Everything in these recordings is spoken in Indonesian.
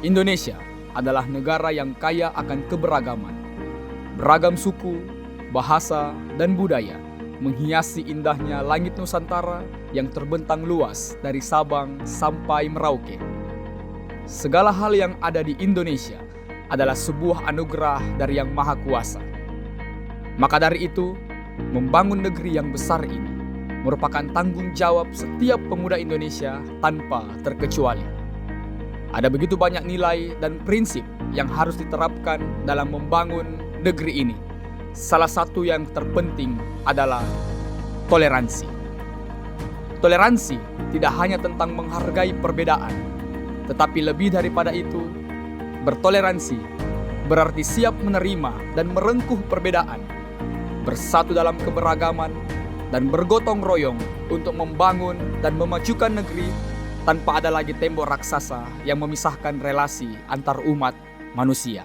Indonesia adalah negara yang kaya akan keberagaman. Beragam suku, bahasa, dan budaya menghiasi indahnya langit Nusantara yang terbentang luas dari Sabang sampai Merauke. Segala hal yang ada di Indonesia adalah sebuah anugerah dari Yang Maha Kuasa. Maka dari itu, membangun negeri yang besar ini merupakan tanggung jawab setiap pemuda Indonesia tanpa terkecuali. Ada begitu banyak nilai dan prinsip yang harus diterapkan dalam membangun negeri ini. Salah satu yang terpenting adalah toleransi. Toleransi tidak hanya tentang menghargai perbedaan, tetapi lebih daripada itu, bertoleransi berarti siap menerima dan merengkuh perbedaan, bersatu dalam keberagaman, dan bergotong royong untuk membangun dan memajukan negeri tanpa ada lagi tembok raksasa yang memisahkan relasi antar umat manusia.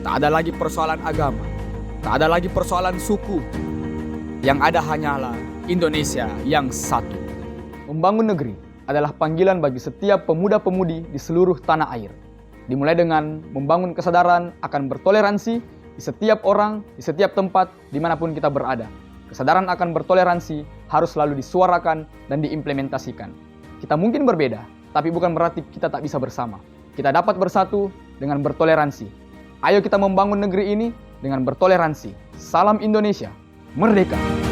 Tak ada lagi persoalan agama, tak ada lagi persoalan suku. Yang ada hanyalah Indonesia yang satu. Membangun negeri adalah panggilan bagi setiap pemuda-pemudi di seluruh tanah air. Dimulai dengan membangun kesadaran akan bertoleransi di setiap orang, di setiap tempat, dimanapun kita berada. Kesadaran akan bertoleransi harus selalu disuarakan dan diimplementasikan. Kita mungkin berbeda, tapi bukan berarti kita tak bisa bersama. Kita dapat bersatu dengan bertoleransi. Ayo kita membangun negeri ini dengan bertoleransi. Salam Indonesia, merdeka!